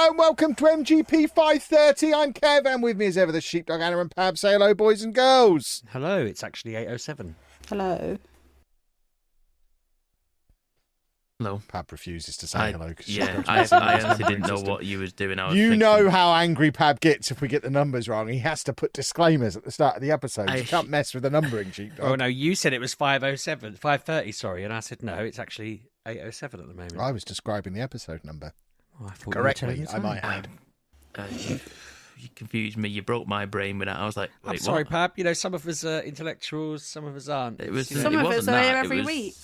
Hello and welcome to MGP530. I'm Kev, and with me as ever the Sheepdog, Anna and Pab. Say hello, boys and girls. Hello, it's actually 8:07. Hello. Hello. Pab refuses to say hello. I honestly didn't know what you was doing. You know how angry Pab gets if we get the numbers wrong. He has to put disclaimers at the start of the episode. You can't mess with the numbering, Sheepdog. Oh, no, you said it was 5:30, sorry, and I said no, it's actually 8:07 at the moment. I was describing the episode number. Oh, I thought correctly, I might add. You confused me. You broke my brain with that. I was like, wait, I'm sorry, what? Pab. You know, some of us are intellectuals, some of us aren't. Some of us are here every week.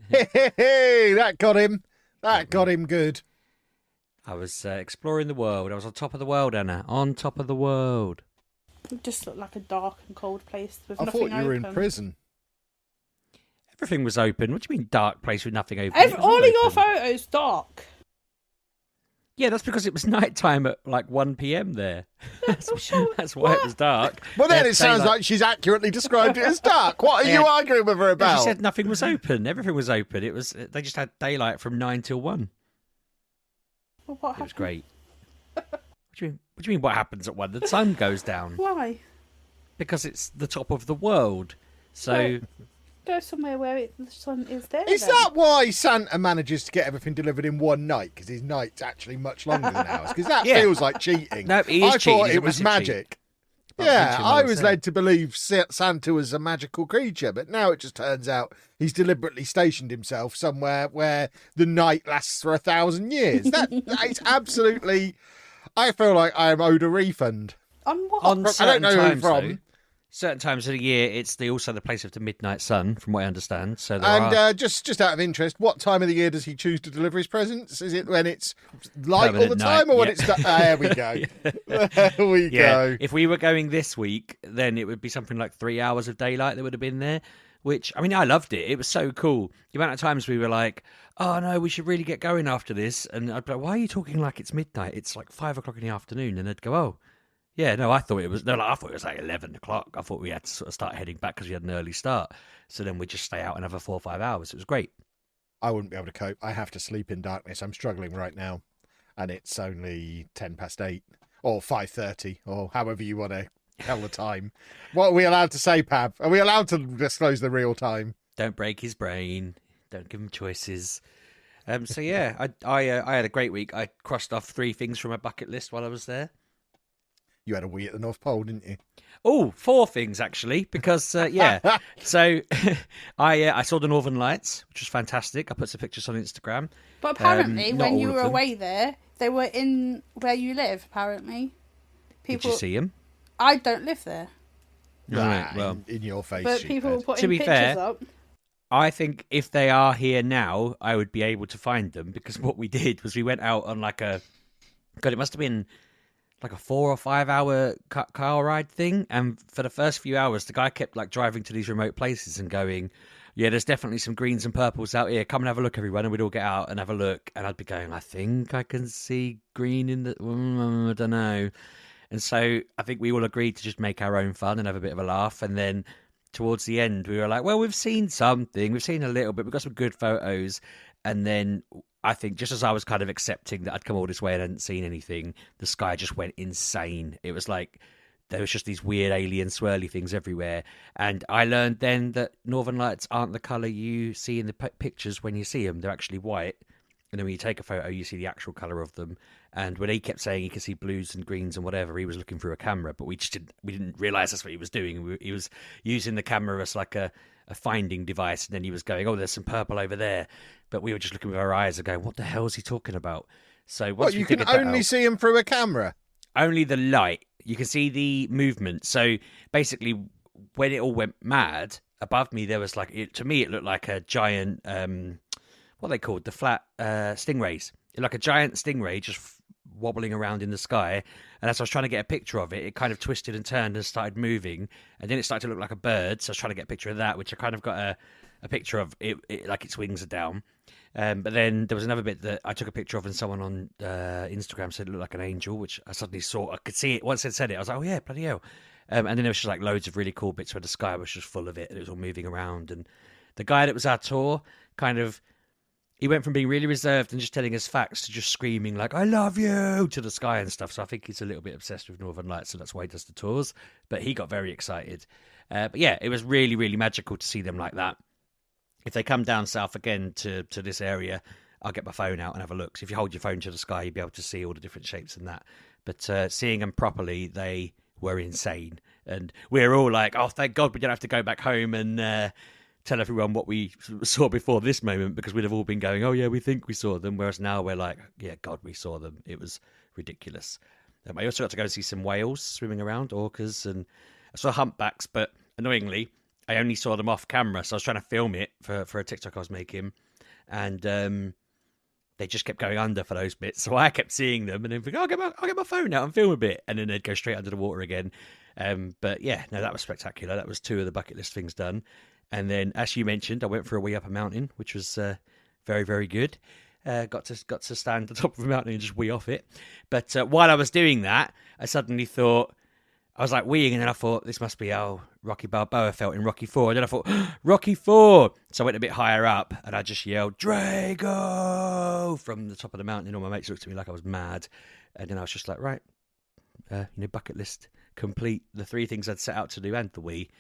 Hey, that got him. That got him good. I was exploring the world. I was on top of the world, Anna. On top of the world. It just looked like a dark and cold place with I nothing thought you were in open. prison. Everything was open. What do you mean dark place with nothing open? It was All of your open. photos dark. Yeah, that's because it was night time at like 1 p.m. there. That's why it was dark. Well, then They it sounds daylight. like she's accurately described it as dark. What are you arguing with her No, about? she said nothing was open. Everything was open. It was they just had daylight from 9 till 1. Well, what It was happened? great. What do you mean? What happens at 1? The sun goes down Why? because it's the top of the world. So Go somewhere where the sun is there. Is then. that why Santa manages to get everything delivered in one night? Because his night's actually much longer than ours. Because that Yeah. feels like cheating. No, he is I cheating. thought He's a it was massive cheat. magic. But Yeah, mention I what was said. led to believe Santa was a magical creature, but now it just turns out he's deliberately stationed himself somewhere where the night lasts for 1,000 years. That is absolutely. I feel like I am owed a refund. On what? On I don't certain know who times, from. though, certain times of the year, it's also the place of the midnight sun, from what I understand. So there And are just out of interest, what time of the year does he choose to deliver his presents? Is it when it's light all the Permanent time, night, or when yeah. it's there we go. There we go. If we were going this week, then it would be something like 3 hours of daylight that would have been there. Which, I mean, I loved it. It was so cool. The amount of times we were like, oh no, we should really get going after this. And I'd be like, why are you talking like it's midnight? It's like 5 o'clock in the afternoon. And they'd go, oh, yeah, no, I thought it was like 11 o'clock. I thought we had to sort of start heading back because we had an early start. So then we'd just stay out another 4 or 5 hours. It was great. I wouldn't be able to cope. I have to sleep in darkness. I'm struggling right now, and it's only 8:10 or 5:30 or however you want to tell the time. What are we allowed to say, Pab? Are we allowed to disclose the real time? Don't break his brain. Don't give him choices. So yeah, I had a great week. I crossed off 3 things from my bucket list while I was there. You had a wee at the North Pole, didn't you? Oh, 4 things actually, because yeah. So I saw the Northern Lights, which was fantastic. I put some pictures on Instagram. But apparently, not when all you of were them. away there, they were in where you live. Apparently, Did you see him? I don't live there, Right, well, in your face. but people were sheephead. putting To be pictures fair, up. I think if they are here now, I would be able to find them because what we did was we went out on it must have been like a 4 or 5 hour car ride thing. And for the first few hours, the guy kept like driving to these remote places and going, yeah, there's definitely some greens and purples out here. Come and have a look, everyone. And we'd all get out and have a look. And I'd be going, I think I can see green in the, I don't know. And so I think we all agreed to just make our own fun and have a bit of a laugh. And then towards the end, we were like, well, we've seen something. We've seen a little bit. We've got some good photos. And then I think just as I was kind of accepting that I'd come all this way and hadn't seen anything, the sky just went insane. It was like there was just these weird alien swirly things everywhere. And I learned then that Northern Lights aren't the colour you see in the pictures when you see them. They're actually white. And then when you take a photo, you see the actual colour of them. And when he kept saying he could see blues and greens and whatever, he was looking through a camera. But we didn't realise that's what he was doing. He was using the camera as like a finding device. And then he was going, oh, there's some purple over there. But we were just looking with our eyes and going, what the hell is he talking about? So once What, we you can figured that only out- see him through a camera? only the light. You can see the movement. So basically, when it all went mad, above me there was to me it looked like a giant, what are they called? The flat stingrays. Like a giant stingray just wobbling around in the sky. And as I was trying to get a picture of it, it kind of twisted and turned and started moving. And then it started to look like a bird. So I was trying to get a picture of that, which I kind of got a picture of it like its wings are down. But then there was another bit that I took a picture of and someone on Instagram said it looked like an angel, which I suddenly saw. I could see it. Once it said it, I was like, oh yeah, bloody hell. And then there was just like loads of really cool bits where the sky was just full of it and it was all moving around. And the guy that was our tour kind of, he went from being really reserved and just telling us facts to just screaming like "I love you" to the sky and stuff. So I think he's a little bit obsessed with Northern Lights, so that's why he does the tours. But he got very excited. But yeah, it was really, really magical to see them like that. If they come down south again to this area, I'll get my phone out and have a look. So if you hold your phone to the sky, you'll be able to see all the different shapes and that. But seeing them properly, they were insane. And we're all like, oh, thank God we don't have to go back home and tell everyone what we saw before this moment, because we'd have all been going, oh, yeah, we think we saw them. Whereas now we're like, yeah, God, we saw them. It was ridiculous. I also got to go see some whales swimming around, orcas, and I saw humpbacks, but annoyingly, I only saw them off camera. So I was trying to film it for a TikTok I was making. And they just kept going under for those bits. So I kept seeing them and then thinking, I'll get my phone out and film a bit. And then they'd go straight under the water again. But yeah, no, that was spectacular. That was 2 of the bucket list things done. And then, as you mentioned, I went for a wee up a mountain, which was very, very good. Got to stand at the top of a mountain and just wee off it. But while I was doing that, I suddenly thought, I was like weeing, and then I thought, this must be how Rocky Balboa felt in Rocky 4. And then I thought, Rocky 4! So I went a bit higher up, and I just yelled, Drago! From the top of the mountain, and all my mates looked at me like I was mad. And then I was just like, right, bucket list complete. The 3 things I'd set out to do and the wee,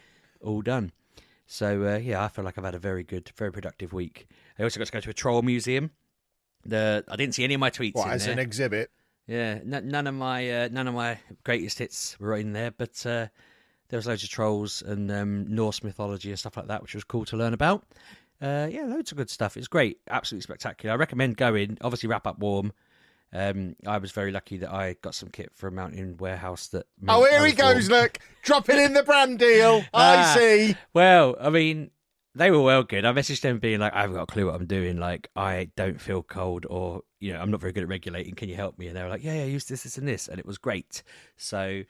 all done. So, yeah, I feel like I've had a very good, very productive week. I also got to go to a troll museum. I didn't see any of my tweets in as there. an exhibit? Yeah, none of my greatest hits were in there, but there was loads of trolls and Norse mythology and stuff like that, which was cool to learn about. Yeah, loads of good stuff. It's great, absolutely spectacular. I recommend going. Obviously, wrap up warm. I was very lucky that I got some kit for a mountain warehouse that. Oh, here he goes! Warm. Look, dropping in the brand deal. I see. Well, I mean, they were well good. I messaged them being like, I haven't got a clue what I'm doing. Like, I don't feel cold, or I'm not very good at regulating. Can you help me? And they were like, yeah, use this, and this, and it was great. So,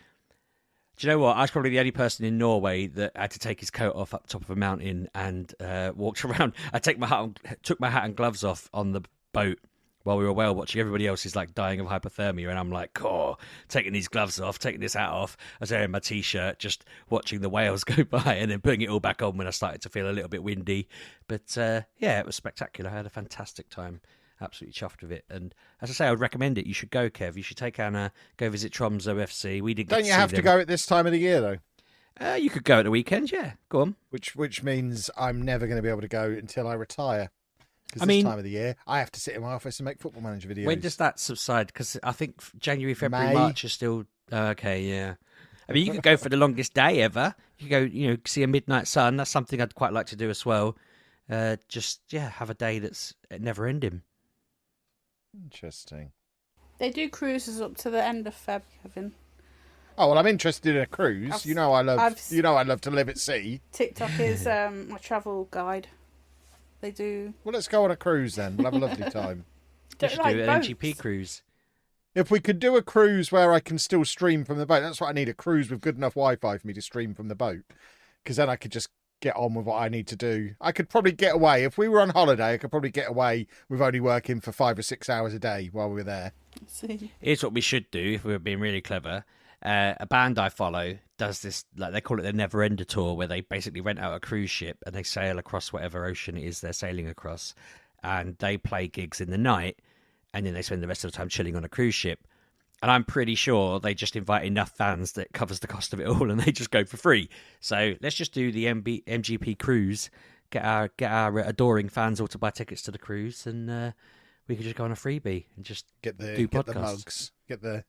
do you know what? I was probably the only person in Norway that had to take his coat off up top of a mountain and walked around. I took my hat and gloves off on the boat while we were whale watching. Everybody else is like dying of hypothermia, and I'm like, taking these gloves off, taking this hat off. I was wearing my t-shirt, just watching the whales go by, and then putting it all back on when I started to feel a little bit windy. But yeah, it was spectacular. I had a fantastic time. Absolutely chuffed with it. And as I say, I would recommend it. You should go, Kev. You should take Anna, go visit Tromsø FC. We didn't. Don't you have to go at this time of the year though? You could go at the weekend. Yeah, go on. Which means I'm never going to be able to go until I retire. Because this time of the year, I have to sit in my office and make Football Manager videos. When does that subside? Because I think January, February, May. March are still... okay, yeah. I mean, you could go for the longest day ever. You could go, see a midnight sun. That's something I'd quite like to do as well. Have a day that's never-ending. Interesting. They do cruises up to the end of Feb, Kevin. Oh well, I'm interested in a cruise. I love to live at sea. TikTok is my travel guide. They do. Well, let's go on a cruise then. We'll have a lovely time. We should do an MGP cruise. If we could do a cruise where I can still stream from the boat, that's what I need, a cruise with good enough Wi-Fi for me to stream from the boat. Because then I could just get on with what I need to do. I could probably get away. If we were on holiday, I could probably get away with only working for 5 or 6 hours a day while we were there. Here's what we should do if we were being really clever. A band I follow does this, like they call it the Never Ender Tour, where they basically rent out a cruise ship and they sail across whatever ocean it is they're sailing across, and they play gigs in the night, and then they spend the rest of the time chilling on a cruise ship. And I'm pretty sure they just invite enough fans that covers the cost of it all, and they just go for free. So let's just do the MGP cruise, get our adoring fans all to buy tickets to the cruise, and we could just go on a freebie and just do podcasts. Get the mugs,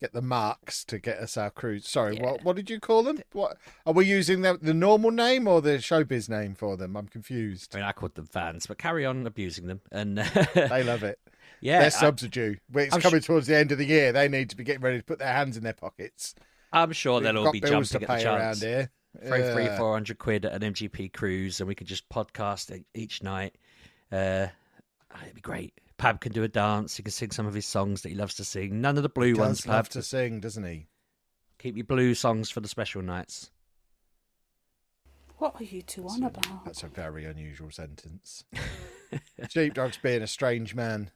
get the marks to get us our cruise. Sorry, yeah. What did you call them? What are we using, the normal name or the showbiz name for them? I'm confused. I mean, I called them fans, but carry on abusing them, and they love it. Yeah, their subs are due. It's coming towards the end of the year. They need to be getting ready to put their hands in their pockets. I'm sure they'll all be jumping at the chance. Around here. Throw 300-400 quid at an MGP cruise, and we could just podcast each night. It'd be great. Pab can do a dance. He can sing some of his songs that he loves to sing. None of the blue ones. He loves to sing, doesn't he? Keep your blue songs for the special nights. What are you two on about? That's a very unusual sentence. Sheepdog's being a strange man.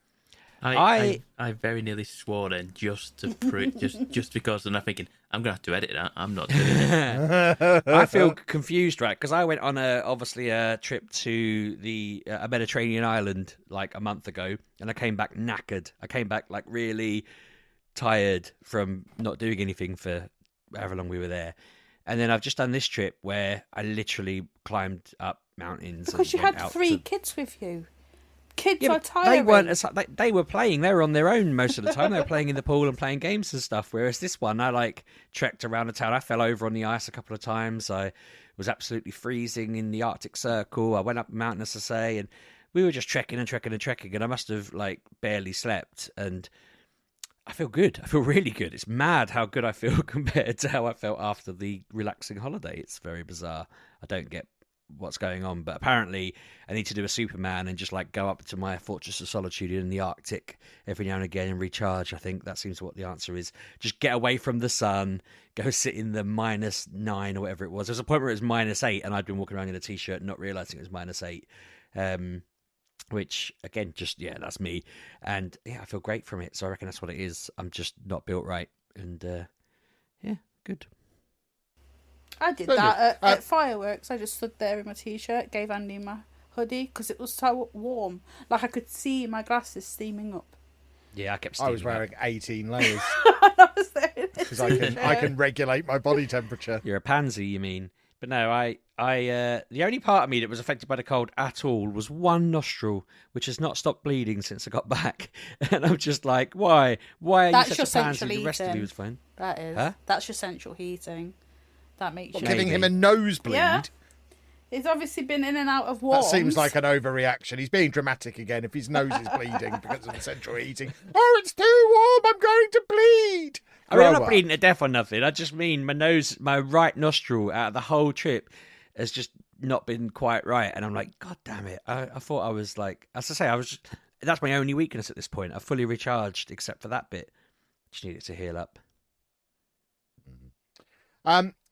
I very nearly swore then just to just because, and I'm thinking I'm gonna have to edit that. I'm not doing it. I feel confused, right? Because I went on a trip to a Mediterranean island like a month ago, and I came back knackered. I came back like really tired from not doing anything for however long we were there. And then I've just done this trip where I literally climbed up mountains. Because you had 3 kids with you. Kids are tiring. They weren't. They were playing. They were on their own most of the time. They were playing in the pool and playing games and stuff. Whereas this one, I like trekked around the town. I fell over on the ice a couple of times. I was absolutely freezing in the Arctic Circle. I went up a mountain, as I say, and we were just trekking and trekking and trekking. And I must have like barely slept. And I feel good. I feel really good. It's mad how good I feel compared to how I felt after the relaxing holiday. It's very bizarre. I don't get what's going on, but apparently I need to do a Superman and just like go up to my Fortress of Solitude in the Arctic every now and again and recharge. I think that seems what the answer is. Just get away from the sun, go sit in the -9 or whatever it was. There was a point where it was -8 and I'd been walking around in a t-shirt not realizing it was -8, which again, just that's me. And I feel great from it, so I reckon that's what it is. I'm just not built right, and good. I did that at fireworks. I just stood there in my t-shirt, gave Andy my hoodie because it was so warm. Like I could see my glasses steaming up. Yeah, I kept steaming I was wearing 18 layers I was there because I can regulate my body temperature. You're a pansy, you mean? But no, I the only part of me that was affected by the cold at all was one nostril, which has not stopped bleeding since I got back. And I'm just like, why? Why are That's you your such a pansy? central The rest of heating. you was fine. That is. Huh? That's your central heating. That makes you. Giving Maybe. him a nosebleed. Yeah. He's obviously been in and out of warm. That seems like an overreaction. He's being dramatic again. If his nose is bleeding because of the central heating. Oh, it's too warm. I'm going to bleed. I mean, I'm Grow not up. bleeding to death or nothing. I just mean my right nostril out of the whole trip has just not been quite right. And I'm like, God damn it. I thought I was like, as I say, that's my only weakness at this point. I've fully recharged except for that bit. Just need it to heal up.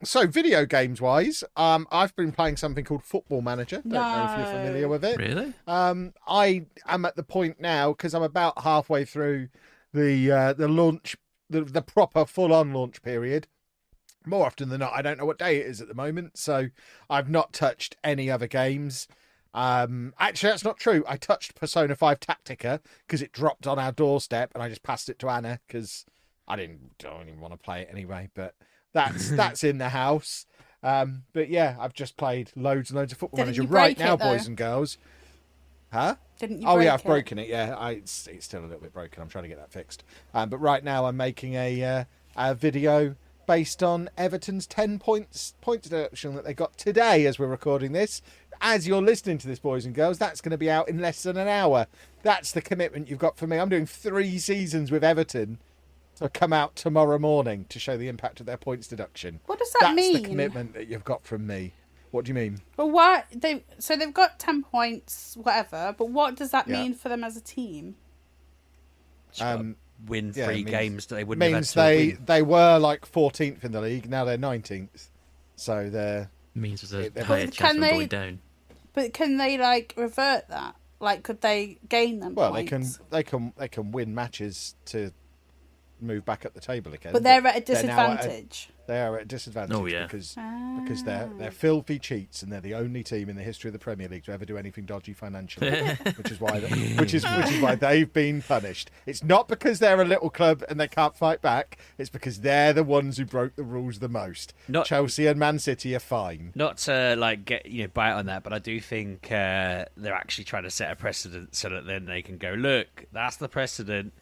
So video games wise, I've been playing something called Football Manager. Don't know if you're familiar with it. Really? I am at the point now because I'm about halfway through the launch, the proper full-on launch period. More often than not, I don't know what day it is at the moment, so I've not touched any other games. Actually, that's not true. I touched Persona 5 Tactica because it dropped on our doorstep, and I just passed it to Anna because I don't even want to play it anyway. But that's in the house. But yeah, I've just played loads and loads of Football Didn't Manager you right break now, it, though? boys and girls. Huh? Didn't you? Oh break yeah, I've it? broken it. Yeah, it's still a little bit broken. I'm trying to get that fixed. But right now I'm making a video based on Everton's 10 point deduction that they got today as we're recording this. As you're listening to this, boys and girls, that's going to be out in less than an hour. That's the commitment you've got from me. I'm doing 3 seasons with Everton to come out tomorrow morning to show the impact of their points deduction. What does that mean? That's the commitment that you've got from me. What do you mean? But why they've got 10 points, whatever. But what does that Yeah. mean for them as a team? Just gotta win yeah, 3 it means- games that they wouldn't have had Means to win. they were like 14th in the league. Now they're 19th. So they're Means there's a But higher can chance of they- going down. But can they like revert that? Like, could they gain them? well, points? they can win matches to move back up the table again. But they're at a they're now disadvantage. They are at a disadvantage Oh, yeah. because they're filthy cheats and they're the only team in the history of the Premier League to ever do anything dodgy financially, which is why they've been punished. It's not because they're a little club and they can't fight back. It's because they're the ones who broke the rules the most. Not- Chelsea and Man City are fine. Not to like get bite on that, but I do think they're actually trying to set a precedent so that then they can go, look, that's the precedent.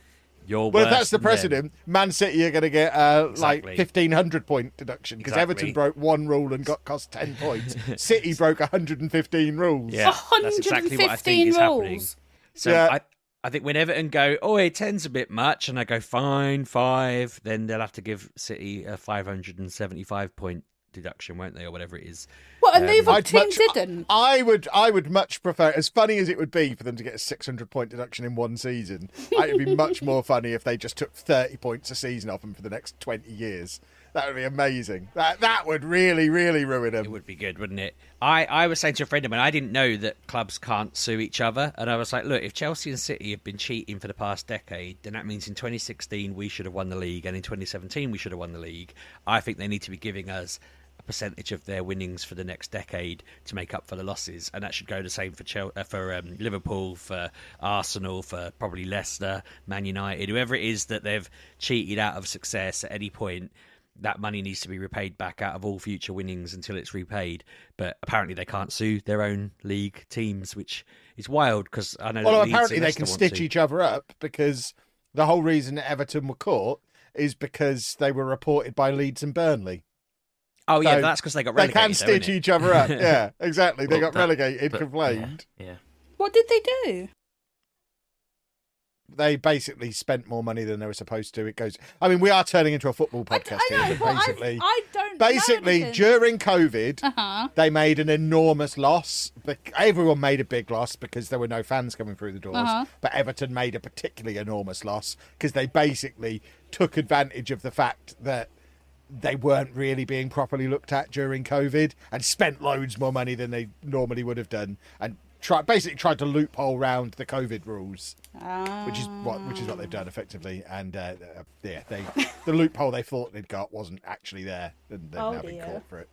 You're Well, if worse that's the than them." precedent, Man City are going to get like Exactly. 1,500 point deduction because Exactly. Everton broke one rule and got cost 10 points. City broke 115 rules. Yeah, that's exactly what I think 115 is happening. rules. So Yeah. I think when Everton go, oh, 10's a bit much, and I go, fine, 5, then they'll have to give City a 575 point deduction, won't they, or whatever it is. What, and the other I'd team much- didn't? I would much prefer, as funny as it would be for them to get a 600 point deduction in one season, it would be much more funny if they just took 30 points a season off them for the next 20 years. That would be amazing. That would really, really ruin them. It would be good, wouldn't it? I was saying to a friend of mine, I didn't know that clubs can't sue each other. And I was like, look, if Chelsea and City have been cheating for the past decade, then that means in 2016 we should have won the league. And in 2017 we should have won the league. I think they need to be giving us a percentage of their winnings for the next decade to make up for the losses. And that should go the same for Liverpool, for Arsenal, for probably Leicester, Man United, whoever it is that they've cheated out of success at any point. That money needs to be repaid back out of all future winnings until it's repaid. But apparently they can't sue their own league teams, which is wild because I know. Well, apparently they can stitch each other up because the whole reason that Everton were caught is because they were reported by Leeds and Burnley. Oh, yeah, So that's because they got relegated. They can stitch each other up. Yeah, exactly. They Well, got relegated, complained. Yeah. What did they do? They basically spent more money than they were supposed to. It goes. I mean, we are turning into a football podcast I know, here. but Basically, I don't. basically, know anything. during COVID, Uh-huh. they made an enormous loss. Everyone made a big loss because there were no fans coming through the doors. Uh-huh. But Everton made a particularly enormous loss because they basically took advantage of the fact that they weren't really being properly looked at during COVID and spent loads more money than they normally would have done and basically tried to loophole round the COVID rules, which is what they've done effectively. And the loophole they thought they'd got wasn't actually there, and they've now been caught for it.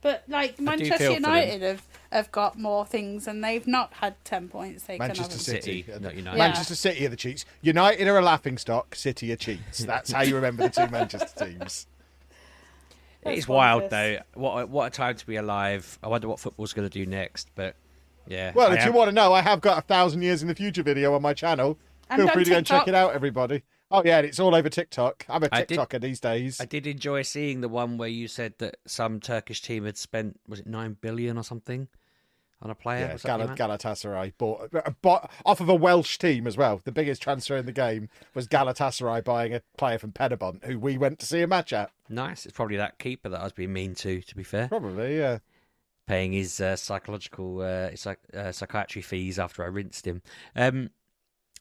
But like feel Manchester for them. United have got more things, and they've not had 10 points. They Manchester can have City, not United. Yeah. Manchester City are the cheats. United are a laughingstock. City are cheats. That's how you remember the two Manchester teams. It is That's wild, bonkers. though. What a time to be alive. I wonder what football's going to do next, but yeah. Well, if you want to know, I have got a 1,000 years in the future video on my channel. And Feel on free to go and check TikTok. it out, everybody. Oh yeah, and it's all over TikTok. I'm a I did- TikToker these days. I did enjoy seeing the one where you said that some Turkish team had spent, was it 9 billion or something on a player? Yeah, Was that the amount? Galatasaray bought off of a Welsh team as well. The biggest transfer in the game was Galatasaray buying a player from Penabont, who we went to see a match at. Nice. It's probably that keeper that I was being mean to be fair. Probably, yeah. Paying his psychiatry fees after I rinsed him.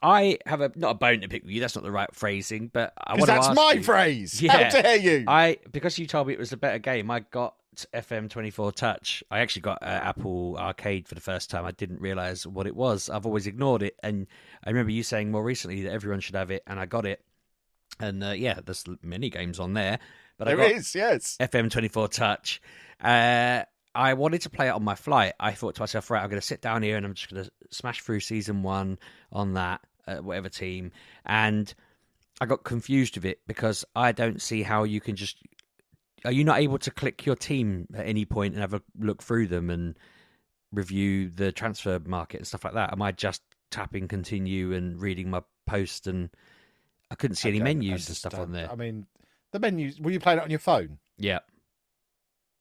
I have not a bone to pick with you. That's not the right phrasing, but I Because want to that's ask my you. phrase. Yeah. How dare you? Because you told me it was a better game, I got FM24 Touch. I actually got Apple Arcade for the first time. I didn't realise what it was. I've always ignored it, and I remember you saying more recently that everyone should have it, and I got it. And there's many games on there, but I There got is, yes. FM24 Touch. I wanted to play it on my flight. I thought to myself, right, I'm going to sit down here and I'm just going to smash through season 1 on that, whatever team. And I got confused with it because I don't see how you can just... Are you not able to click your team at any point and have a look through them and review the transfer market and stuff like that? Am I just tapping continue and reading my post? And I couldn't see any menus and stuff on there. I mean, the menus... Were you playing it on your phone? Yeah.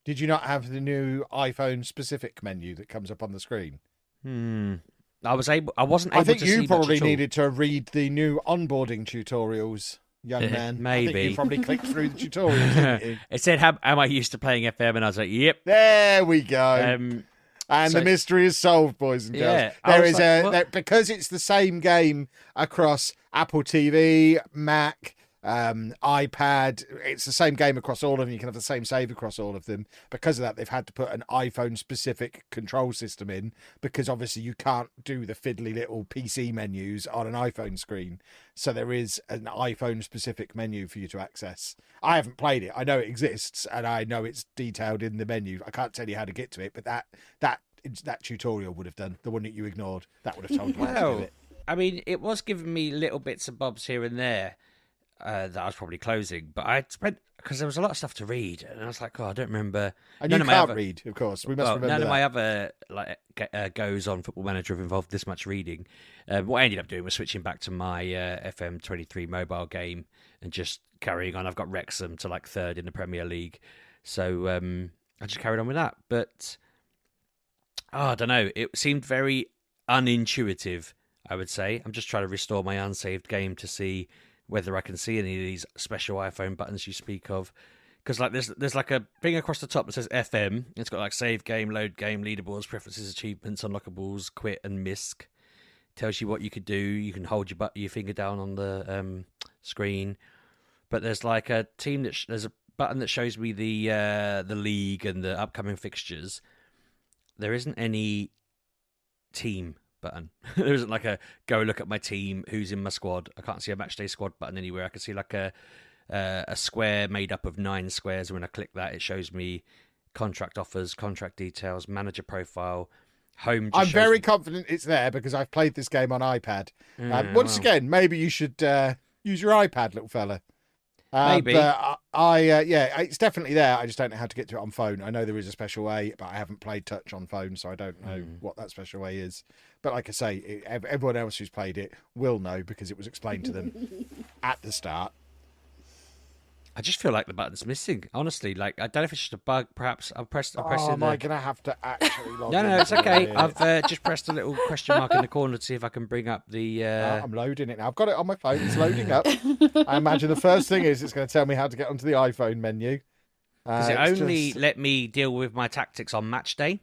Did you not have the new iPhone specific menu that comes up on the screen? I wasn't able to see I think you much probably at all. needed to read the new onboarding tutorials, young man. I think Maybe. you probably clicked through the tutorials, didn't you? It said, am I used to playing FM? And I was like, yep. There we go. Um, And so- the mystery is solved, boys and girls. Yeah, I There was is like, what? because it's the same game across Apple TV, Mac, iPad. It's the same game across all of them. You can have the same save across all of them. Because of that, they've had to put an iPhone-specific control system in because obviously you can't do the fiddly little PC menus on an iPhone screen. So there is an iPhone-specific menu for you to access. I haven't played it. I know it exists, and I know it's detailed in the menu. I can't tell you how to get to it, but that tutorial would have done. The one that you ignored, that would have told you how to do well, it. I mean, it was giving me little bits and bobs here and there that I was probably closing, but I spent because there was a lot of stuff to read, and I was like, oh, I don't remember. And None you of my can't other- read, of course. We must Well, remember none that. of my other goes on Football Manager have involved this much reading. What I ended up doing was switching back to my FM23 mobile game and just carrying on. I've got Wrexham to like 3rd in the Premier League, so I just carried on with that. But I don't know. It seemed very unintuitive, I would say. I'm just trying to restore my unsaved game to see whether I can see any of these special iPhone buttons you speak of. Because like there's like a thing across the top that says FM. It's got like save game, load game, leaderboards, preferences, achievements, unlockables, quit, and misc. Tells you what you could do. You can hold your finger down on the screen. but there's like a team there's a button that shows me the league and the upcoming fixtures. There isn't any team button. There isn't like a go look at my team, who's in my squad. I can't see a matchday squad button anywhere. I can see like a square made up of 9 squares. And when I click that, it shows me contract offers, contract details, manager profile, home. I'm very confident it's there because I've played this game on iPad. Once again, maybe you should use your iPad, little fella. Maybe. But yeah, it's definitely there. I just don't know how to get to it on phone. I know there is a special way, but I haven't played touch on phone, so I don't know what that special way is. But like I say, everyone else who's played it will know because it was explained to them at the start. I just feel like the button's missing. Honestly, like I don't know if it's just a bug. Perhaps I'll press. Am I going to have to actually log No, into it's okay. it? I've just pressed a little question mark in the corner to see if I can bring up the. I'm loading it now. I've got it on my phone. It's loading up. I imagine the first thing is it's going to tell me how to get onto the iPhone menu. Because it only let me deal with my tactics on match day,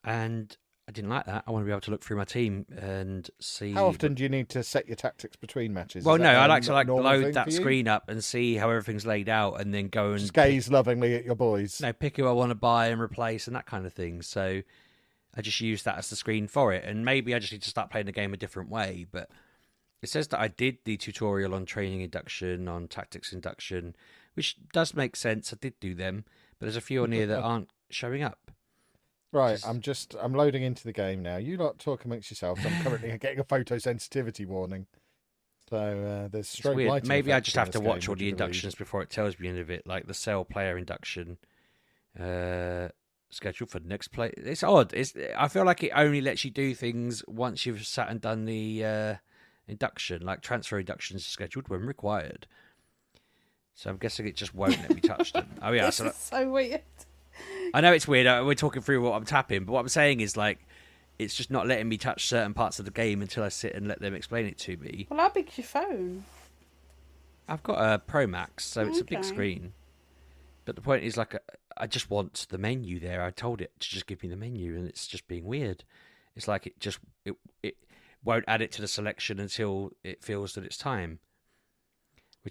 and I didn't like that. I want to be able to look through my team and see. How often do you need to set your tactics between matches? Well, no, I like to load that screen up and see how everything's laid out, and then go and just gaze lovingly at your boys. No, pick who I want to buy and replace and that kind of thing. So I just use that as the screen for it, and maybe I just need to start playing the game a different way. But it says that I did the tutorial on training induction, on tactics induction, which does make sense. I did do them, but there's a few on here that aren't showing up. Right, I'm loading into the game now. You lot talk amongst yourselves. I'm currently getting a photosensitivity warning. So there's strobe lighting. Maybe I just have to watch all the inductions before it tells me any of it, like the cell player induction scheduled for the next play. It's odd. I feel like it only lets you do things once you've sat and done the induction, like transfer inductions scheduled when required. So I'm guessing it just won't let me touch them. Oh yeah, This is so weird. I know it's weird. We're talking through what I'm tapping, but what I'm saying is like, it's just not letting me touch certain parts of the game until I sit and let them explain it to me. Well, how big's your phone? I've got a Pro Max, so it's a big Okay. screen. But the point is, like, I just want the menu there. I told it to just give me the menu, and it's just being weird. It's like it won't add it to the selection until it feels that it's time.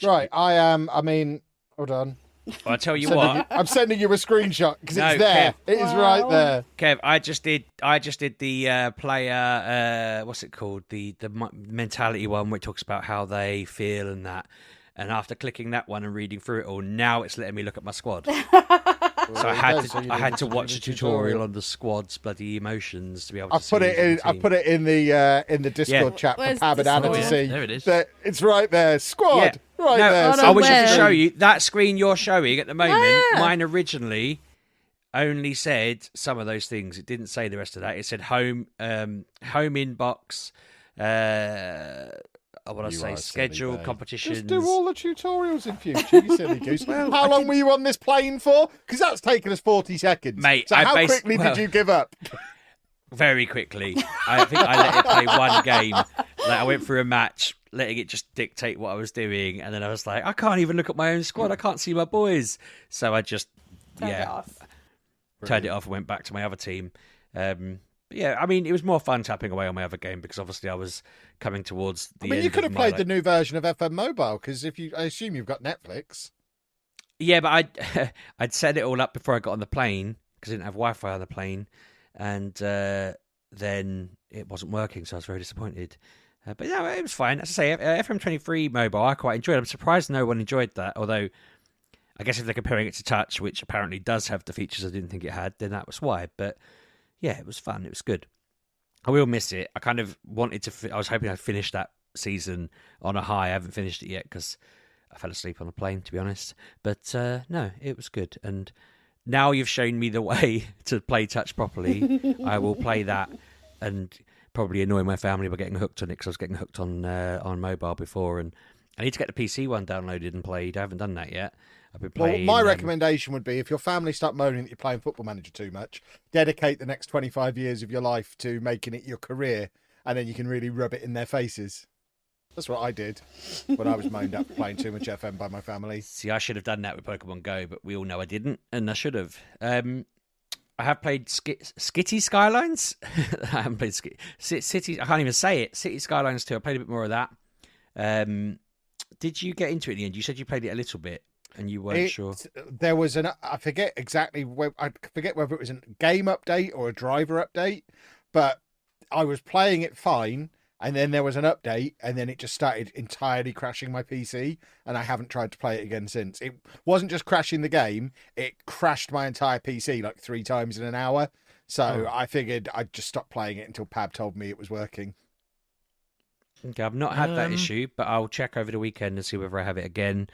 Right, I mean, hold on. Well, I tell you what, I'm sending you a screenshot because No, it's there. Kev. It is right there. Kev, I just did the player. What's it called? The mentality one, where it talks about how they feel and that. And after clicking that one and reading through it all, now it's letting me look at my squad. So I had to watch a tutorial on the squad's bloody emotions to be able to. I put it in the Discord chat for Where's Pab and the Anna to squad? see. There it is. That it's right there. Squad. Yeah. Right No, there. I wish I could where? show you that screen you're showing at the moment. Yeah. Mine originally only said some of those things. It didn't say the rest of that. It said home inbox. I want to You say are schedule silly, babe. competitions. Just do all the tutorials in future, you silly goose. How long were you on this plane for? Because that's taken us 40 seconds. Mate, so how quickly did you give up? Very quickly. I think I let it play one game. Like, I went through a match, letting it just dictate what I was doing, and then I was like, I can't even look at my own squad. I can't see my boys. So I just Turned it off. turned it off and went back to my other team. Yeah, I mean, it was more fun tapping away on my other game because obviously I was coming towards the end. You could of have my, played the new version of FM Mobile because I assume you've got Netflix. Yeah, but I'd set it all up before I got on the plane because I didn't have Wi-Fi on the plane, and then it wasn't working, so I was very disappointed. But no, it was fine. As I say, FM23 Mobile, I quite enjoyed. I'm surprised no one enjoyed that, although I guess if they're comparing it to Touch, which apparently does have the features I didn't think it had, then that was why. But yeah, it was fun. It was good. I will miss it. I kind of wanted to. I was hoping I'd finish that season on a high. I haven't finished it yet because I fell asleep on the plane, to be honest. But no, it was good. And now you've shown me the way to play Touch properly. I will play that and probably annoy my family by getting hooked on it because I was getting hooked on mobile before. And I need to get the PC one downloaded and played. I haven't done that yet. I've been playing. Well, my recommendation would be if your family start moaning that you're playing Football Manager too much, dedicate the next 25 years of your life to making it your career, and then you can really rub it in their faces. That's what I did when I was moaned at for playing too much FM by my family. See, I should have done that with Pokemon Go, but we all know I didn't, and I should have. I have played Skitty Skylines. I haven't played City. I can't even say it. City Skylines 2. I played a bit more of that. Did you get into it in the end? You said you played it a little bit and you weren't sure. There was I forget exactly, I forget whether it was a game update or a driver update, but I was playing it fine, and then there was an update, and then it just started entirely crashing my PC, and I haven't tried to play it again since. It wasn't just crashing the game, it crashed my entire PC like 3 times in an hour. So I figured I'd just stop playing it until Pab told me it was working. Okay, I've not had that issue, but I'll check over the weekend and see whether I have it again.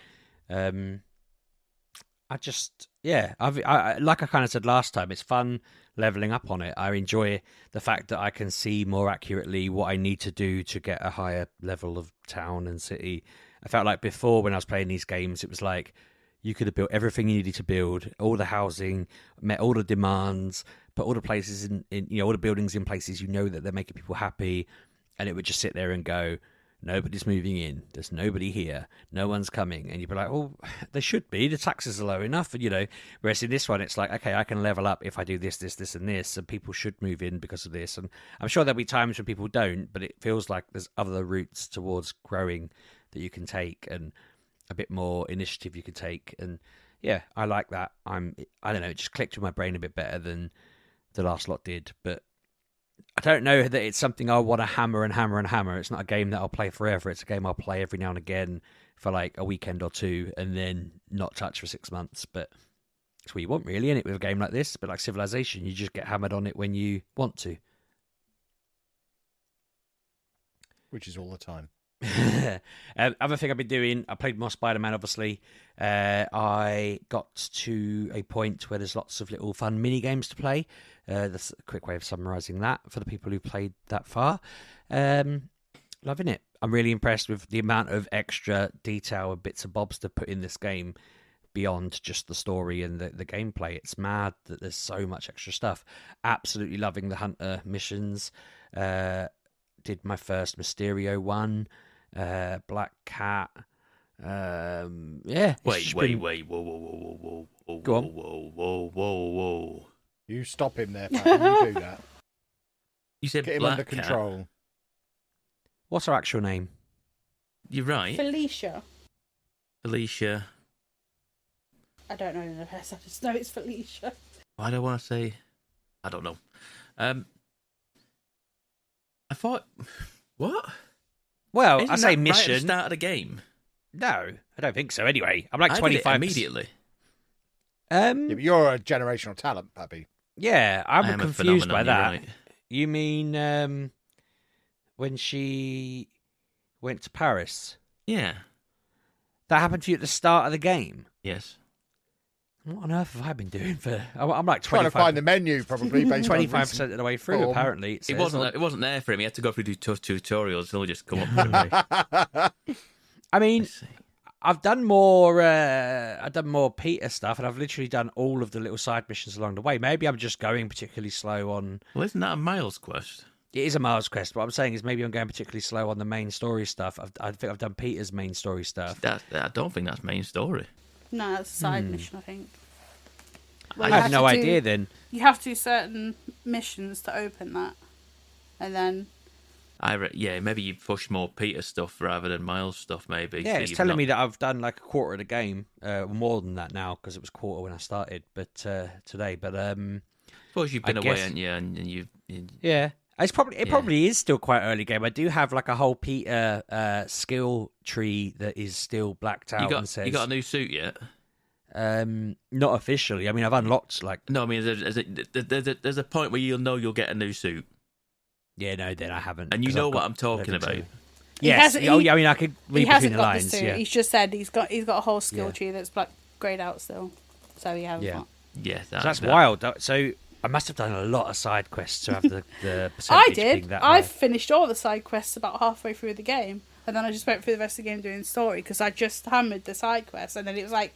I like I kind of said last time, it's fun leveling up on it. I enjoy the fact that I can see more accurately what I need to do to get a higher level of town and city. I felt like before when I was playing these games, it was like you could have built everything you needed to build, all the housing, met all the demands, put all the places in all the buildings in places that they're making people happy, and it would just sit there and go, nobody's moving in. There's nobody here. No one's coming. And you'd be like, oh, they should be. The taxes are low enough. And, whereas in this one, it's like, okay, I can level up if I do this, this, this, and this. And people should move in because of this. And I'm sure there'll be times when people don't, but it feels like there's other routes towards growing that you can take and a bit more initiative you can take. And yeah, I like that. I don't know, it just clicked with my brain a bit better than the last lot did. But I don't know that it's something I want to hammer and hammer and hammer. It's not a game that I'll play forever. It's a game I'll play every now and again for like a weekend or two and then not touch for 6 months. But it's what you want, really, isn't it, with a game like this? But like Civilization, you just get hammered on it when you want to. Which is all the time. Other thing I've been doing, I played more Spider-Man, obviously. I got to a point where there's lots of little fun mini games to play. That's a quick way of summarising that for the people who played that far. Loving it. I'm really impressed with the amount of extra detail and bits and bobs to put in this game beyond just the story and the gameplay. It's mad that there's so much extra stuff. Absolutely loving the Hunter missions. Did my first Mysterio one. Black Cat. Yeah. Wait, whoa. Go on. Whoa. You stop him there, Pat. You do that. You said Get him Black under Cat. control. What's her actual name? You're right. Felicia. I don't know the rest. I just know it's Felicia. Why do I want to say? I don't know. I thought, what? Well, Isn't I say that mission. Right at the start of the game. No, I don't think so. Anyway, I'm like I 25 did it immediately. Yeah, but you're a generational talent, Pappy. Yeah, I I'm am a confused by phenomenon, that. you're right. You mean when she went to Paris? Yeah. That happened to you at the start of the game? Yes. What on earth have I been doing for? I'm like 25. Trying to find the menu, probably, based on 25% of the way through, form. apparently. It wasn't there for him. He had to go through tutorials. It'll just come up. To me. I mean, Let's see. I've done more Peter stuff, and I've literally done all of the little side missions along the way. Maybe I'm just going particularly slow on. Well, isn't that a Miles quest? It is a Miles quest. What I'm saying is maybe I'm going particularly slow on the main story stuff. I think I've done Peter's main story stuff. I don't think that's main story. No, it's a side mission, I think. I you have no to idea then. You have to do certain missions to open that. And then... maybe you push more Peter stuff rather than Miles stuff, maybe. Yeah, So it's you've telling not- me that I've done like a quarter of the game, more than that now, because it was quarter when I started, but today. But suppose you've been I away, guess- haven't you? And you yeah, it probably is still quite early game. I do have like a whole Peter skill tree that is still blacked out and says you got a new suit yet? not officially. I mean, I've unlocked like No, I mean there's a point where you'll know you'll get a new suit, no, then I haven't. and you 'cause know I've what got I'm talking level about. 2. He Yes. hasn't- Oh, he- yeah. I mean, I could He read between hasn't the got lines. the suit. Yeah. He's just said he's got a whole skill Yeah. tree that's black grayed out still. So he hasn't Yeah. got. Yeah, So that's wild. So I must have done a lot of side quests to have the percentage I being did. that I high. finished all the side quests about halfway through the game. And then I just went through the rest of the game doing story because I just hammered the side quests. And then it was like,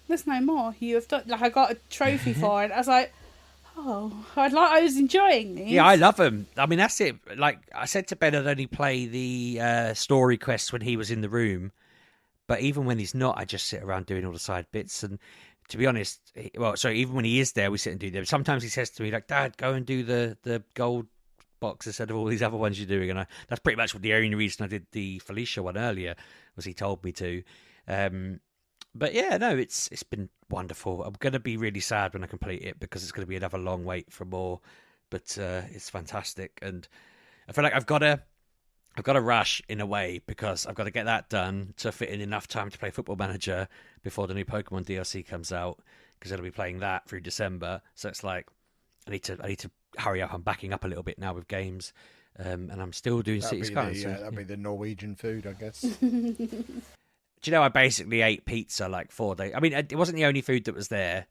there's no more. You have done. Like, I got a trophy for it. I was like, oh, I was enjoying these. Yeah, I love them. I mean, that's it. Like I said to Ben, I'd only play the story quests when he was in the room. But even when he's not, I just sit around doing all the side bits. And to be honest, even when he is there, we sit and do them. Sometimes he says to me, like, Dad, go and do the gold box instead of all these other ones you're doing. And that's pretty much the only reason I did the Felicia one earlier, was he told me to. But yeah, no, it's been wonderful. I'm going to be really sad when I complete it because it's going to be another long wait for more. But it's fantastic, and I feel like I've got to rush in a way because I've got to get that done to fit in enough time to play Football Manager before the new Pokemon DLC comes out, because I'll be playing that through December. So it's like I need to hurry up. I'm backing up a little bit now with games, and I'm still doing City Skylines. That'd be the Norwegian food, I guess. Do you know I basically ate pizza like 4 days? I mean, it wasn't the only food that was there,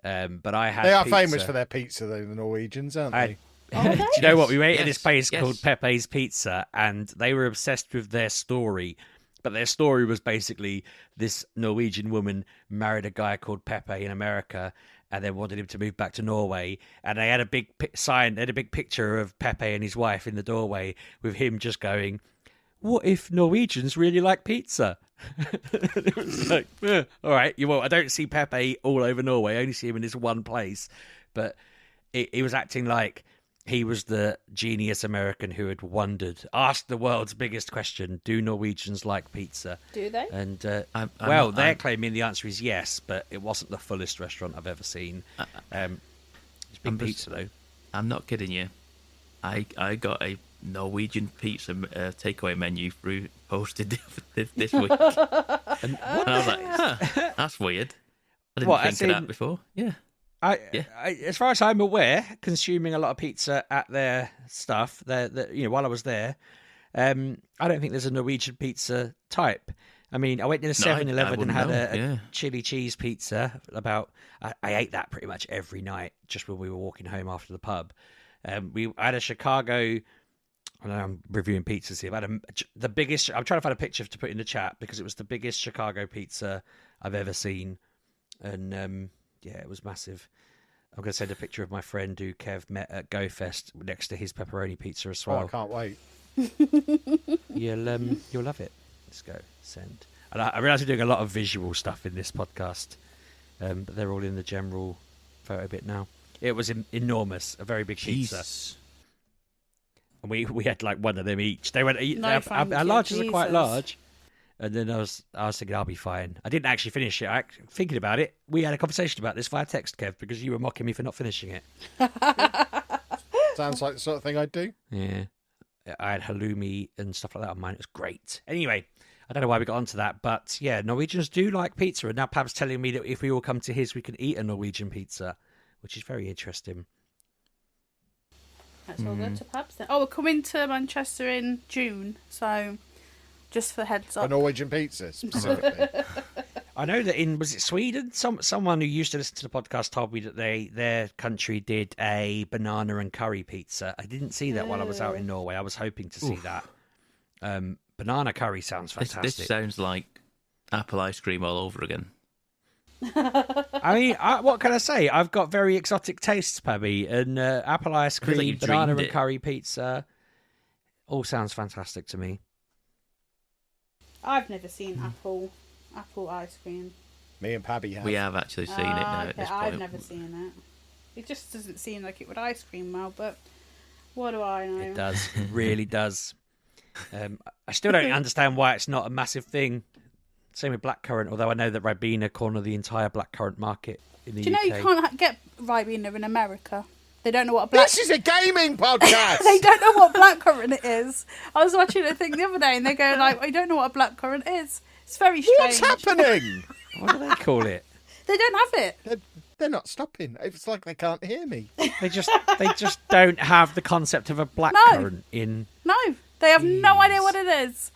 but I had. They are pizza. famous for their pizza, though, the Norwegians, aren't they? Do you know what? We ate at this Yes, place yes. called Pepe's Pizza, and they were obsessed with their story. But their story was basically this Norwegian woman married a guy called Pepe in America, and then wanted him to move back to Norway. And they had a big sign, they had a big picture of Pepe and his wife in the doorway with him just going, "What if Norwegians really like pizza?" It was like, all right, I don't see Pepe all over Norway. I only see him in this one place. But he was acting like he was the genius American who had asked the world's biggest question: do Norwegians like pizza? Do they? And I'm claiming the answer is yes, but it wasn't the fullest restaurant I've ever seen. It's big pizza though. I'm not kidding you. I got a Norwegian pizza takeaway menu posted this week, and I was like, huh, that's weird. I didn't think of that before. Yeah. I, as far as I'm aware, consuming a lot of pizza at their stuff, while I was there, I don't think there's a Norwegian pizza type. I mean, I went to the 7-Eleven and had a chili cheese pizza. I ate that pretty much every night just when we were walking home after the pub. I had a Chicago. I know I'm reviewing pizzas here. I had the biggest. I'm trying to find a picture to put in the chat because it was the biggest Chicago pizza I've ever seen, and yeah, it was massive. I'm going to send a picture of my friend who Kev met at GoFest next to his pepperoni pizza as well. Oh, I can't wait. You'll love it. Let's go send. And I realise we're doing a lot of visual stuff in this podcast, but they're all in the general photo bit now. It was enormous, a very big pizza. And we had like one of them each. They went. Our larges are quite large. And then I was thinking I'll be fine. I didn't actually finish it. Thinking about it, we had a conversation about this via text, Kev, because you were mocking me for not finishing it. Sounds like the sort of thing I'd do. Yeah, I had halloumi and stuff like that on mine. It was great. Anyway, I don't know why we got onto that, but yeah, Norwegians do like pizza, and now Pab's telling me that if we all come to his, we can eat a Norwegian pizza, which is very interesting. That's all good to Pabs then. Oh, we're coming to Manchester in June, so just for heads up. A Norwegian pizza, specifically. I know that was it Sweden? Someone who used to listen to the podcast told me that their country did a banana and curry pizza. I didn't see that while I was out in Norway. I was hoping to see that. Banana curry sounds fantastic. This sounds like apple ice cream all over again. I mean, what can I say? I've got very exotic tastes, Pabby, and apple ice cream, like banana and it. curry pizza, all sounds fantastic to me. I've never seen apple ice cream. Me and Pabby have. We have actually seen it now at this point. I've never seen it. It just doesn't seem like it would ice cream well, but what do I know? It does. It really does. I still don't understand why it's not a massive thing. Same with blackcurrant, although I know that Ribena corner the entire blackcurrant market in the UK. Do you know you can't get Ribena in America? They don't know what black... This is a gaming podcast! They don't know what blackcurrant is. I was watching a thing the other day and they go like, I don't know what a blackcurrant is. It's very strange. What's happening? What do they call it? They don't have it. They're not stopping. It's like they can't hear me. They just don't have the concept of a blackcurrant in... No, they have no idea what it is.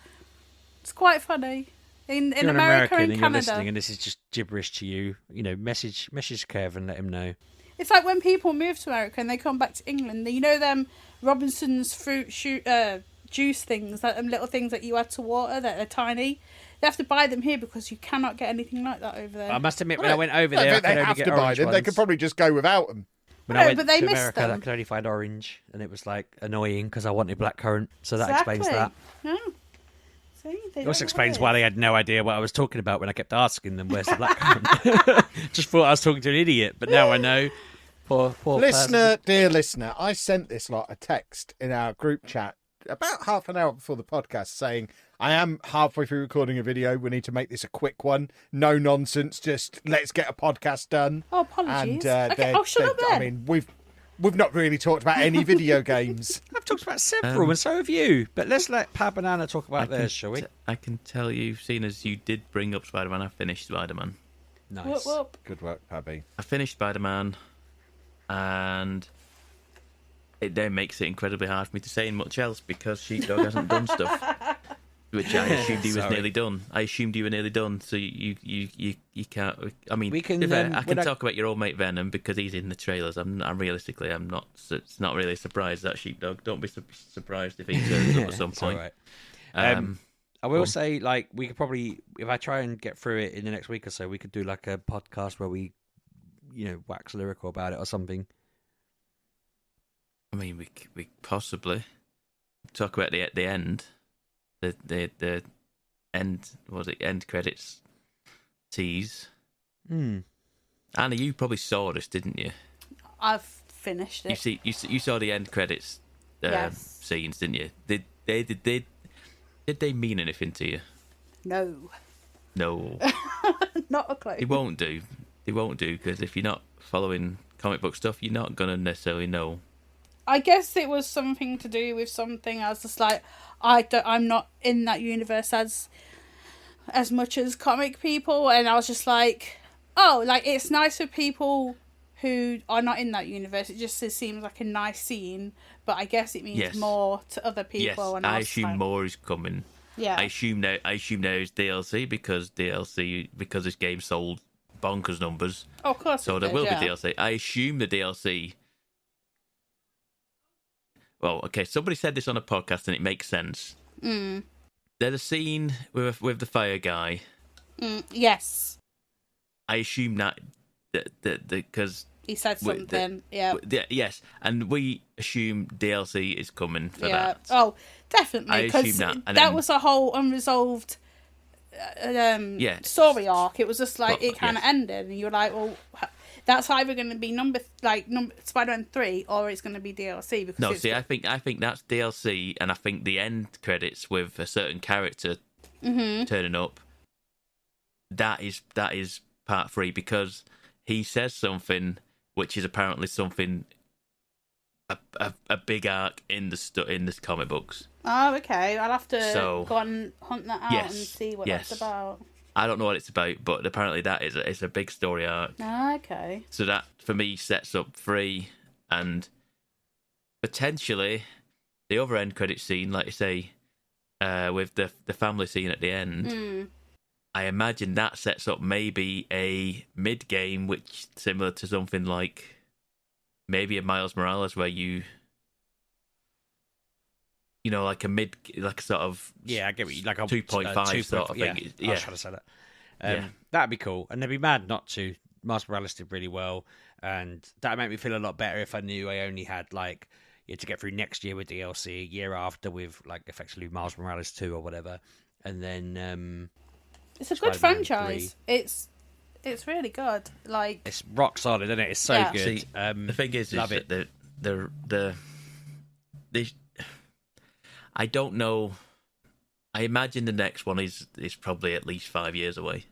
It's quite funny. In You're America and you're Canada. listening and this is just gibberish to you. You know, message Kev and let him know. It's like when people move to America and they come back to England. You know them Robinson's fruit juice things, like them little things that you add to water that are tiny. They have to buy them here because you cannot get anything like that over there. I must admit, when I went over there, I could they only have get to buy orange them. ones. They could probably just go without them. When I went but they to missed America, them. I could only find orange, and it was like annoying because I wanted blackcurrant. So that Exactly. explains that. Yeah. See, they It don't also know explains what why it they had no idea what I was talking about when I kept asking them, where's the blackcurrant? Just thought I was talking to an idiot, but now I know. Poor Listener, dear listener, I sent this lot a text in our group chat about half an hour before the podcast saying, I am halfway through recording a video. We need to make this a quick one. No nonsense. Just let's get a podcast done. Oh, apologies. And, Okay, I'll shut up then. I mean, we've not really talked about any video games. I've talked about several, and so have you. But let's let Pat Banana talk about theirs, shall we? I can tell you, seeing as you did bring up Spider-Man, I finished Spider-Man. Nice. Whoop, whoop. Good work, Pabby. I finished Spider-Man, and it then makes it incredibly hard for me to say much else because Sheepdog hasn't done stuff, which I assumed he was nearly done. I assumed you were nearly done, so you can't. I mean, We can, to be fair, I when can talk about your old mate Venom because he's in the trailers. I'm realistically, I'm not. It's not really a surprise that Sheepdog. Don't be surprised if he turns up at some It's point. all right. I will say, like, we could probably, if I try and get through it in the next week or so, we could do like a podcast where we, wax lyrical about it or something. I mean, we possibly talk about the end, the end. What was it? End credits tease. Anna, you probably saw this, didn't you? I've finished it. You saw the end credits Yes. scenes, didn't you? Did they mean anything to you? No. No, Not a clue. they won't do. They won't do because if you're not following comic book stuff, you're not gonna necessarily know. I guess it was something to do with something. I was just like, I'm not in that universe as much as comic people, and I was just like, oh, like it's nice for people who are not in that universe. It seems like a nice scene, but I guess it means more to other people. Yes, and I assume more is coming. Yeah, I assume now is DLC because this game sold bonkers numbers. Oh, of course. So there will be DLC. I assume the DLC. Well, okay. Somebody said this on a podcast, and it makes sense. There's a scene with the fire guy. Yes. I assume that because He said something. yes, and we assume DLC is coming for that. Oh, definitely. Because that was a whole unresolved story arc. It was just like it kind of ended, and you were like, well, that's either going to be number Spider-Man 3 or it's going to be DLC. Because I think that's DLC, and I think the end credits with a certain character turning up. That is part 3 because he says something which is apparently something a big arc in the comic books. Oh, okay. I'll have to go and hunt that out and see what that's about. I don't know what it's about, but apparently that is a big story arc. Oh, okay. So that, for me, sets up 3 and potentially the other end credit scene, like you say, with the family scene at the end. I imagine that sets up maybe a mid-game, which similar to something like maybe a Miles Morales, where like a sort of I get what you like a 2.5 sort of thing. I was trying to say that. That'd be cool, and they'd be mad not to. Miles Morales did really well, and that'd make me feel a lot better if I knew I only had to get through next year with DLC, a year after with effectively Miles Morales 2 or whatever, and then. It's a good franchise. 3. It's really good. It's rock solid, isn't it? It's so good. See, the thing is love it. I don't know. I imagine the next one is probably at least 5 years away.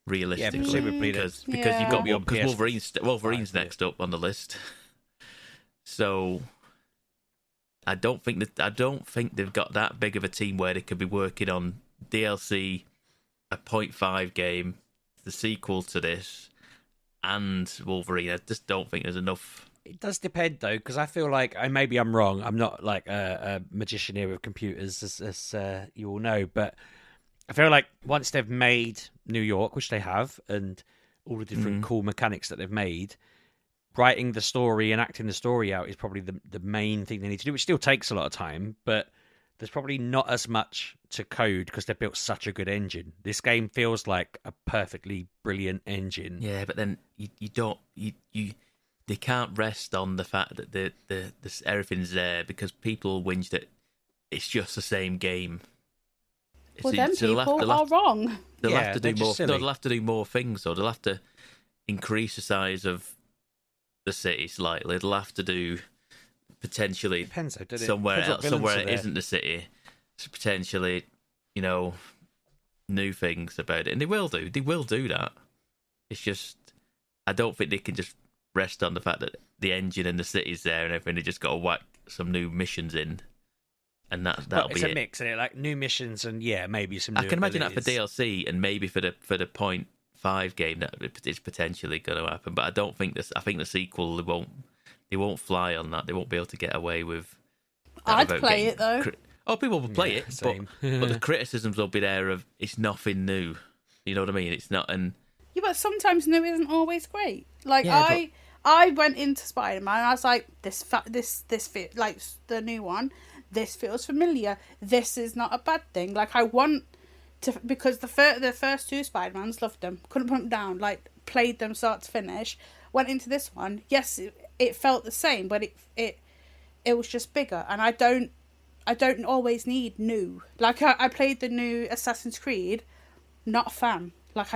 Realistically, presumably because you've got Wolverine's PS5, next up on the list. So I don't think they've got that big of a team where they could be working on DLC, a 0.5 game, the sequel to this, and Wolverine. I just don't think there's enough. It does depend though, because I feel like maybe I'm wrong. I'm not like a magician here with computers, as you all know, but I feel like once they've made New York, which they have, and all the different cool mechanics that they've made, writing the story and acting the story out is probably the main thing they need to do, which still takes a lot of time, but there's probably not as much to code because they've built such a good engine. This game feels like a perfectly brilliant engine. Yeah, but then they can't rest on the fact that the everything's there because people whinge that it's just the same game. Well, them people are wrong. They'll have to do more. Silly. They'll have to do more things, or they'll have to increase the size of the city slightly. They'll have to do potentially Depends, though, doesn't it? somewhere Depends what else, villains somewhere are that there. isn't the city. So potentially, new things about it, and they will do. They will do that. It's just I don't think they can just rest on the fact that the engine and the city's there and everything. They just got to whack some new missions in, and that'll It's be a it. mix, isn't it? Like new missions and maybe some. I New can imagine that for abilities. DLC and maybe for the .5 game that is potentially going to happen. But I don't think this. I think the sequel they won't fly on that. They won't be able to get away with. That I'd without play getting it though. people will play Yeah, it, same. but the criticisms will be there of it's nothing new. You know what I mean? It's not and. Yeah, but sometimes new isn't always great. Like Yeah, I went into Spider-Man and I was like, this like the new one. This feels familiar. This is not a bad thing. Like I want to, because the first two Spider-Mans, loved them, couldn't put them down. Like played them start to finish. Went into this one. Yes, it felt the same, but it was just bigger. And I don't always need new. Like I played the new Assassin's Creed. Not a fan. Like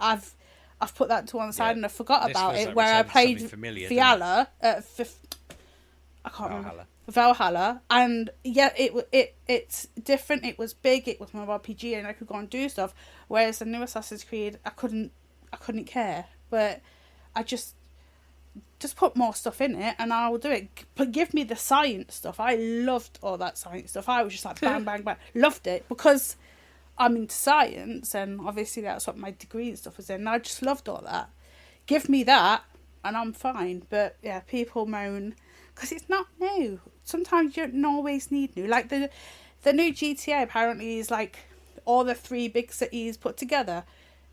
I've put that to one side and I forgot This about feels it. like Where I returning to played something familiar, Viala, I can't remember. Valhalla, and yeah, it's different. It was big. It was more RPG, and I could go and do stuff. Whereas the new Assassin's Creed, I couldn't care. But I just put more stuff in it, and I will do it. But give me the science stuff. I loved all that science stuff. I was just like bang, bang, bang. Loved it because I'm into science, and obviously that's what my degree and stuff was in. And I just loved all that. Give me that, and I'm fine. But yeah, people moan because it's not new. Sometimes you don't always need new. Like the new GTA apparently is like all the 3 big cities put together.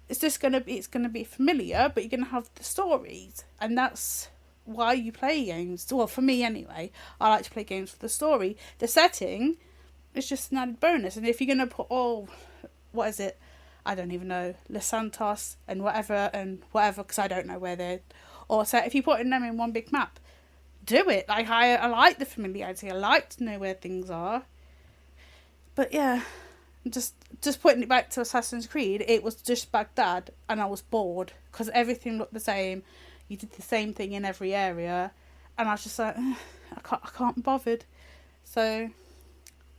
It's just gonna be familiar, but you're gonna have the stories, and that's why you play games. Well, for me anyway, I like to play games for the story. The setting is just an added bonus, and if you're gonna put what is it? I don't even know, Los Santos and whatever, because I don't know where they're all set. If you're putting them in one big map, do it. Like I like the familiarity. I like to know where things are. But yeah, just putting it back to Assassin's Creed, it was just Baghdad, and I was bored because everything looked the same. You did the same thing in every area, and I was just like, I can't be bothered. So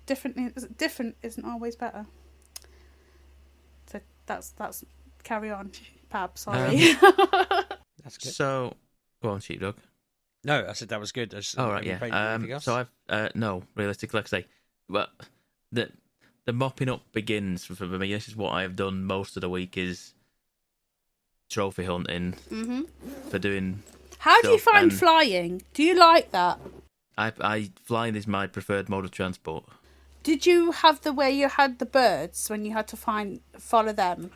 different isn't always better. So that's carry on, Pab. Sorry. That's good. So, go on, Sheepdog. No, I said that was good. Oh right, yeah. Anything else? So I've no realistically, like I say, but the mopping up begins for me. This is what I've done most of the week is trophy hunting for doing. How do you stuff, find and flying? Do you like that? Flying is my preferred mode of transport. Did you have the way you had the birds when you had to follow them?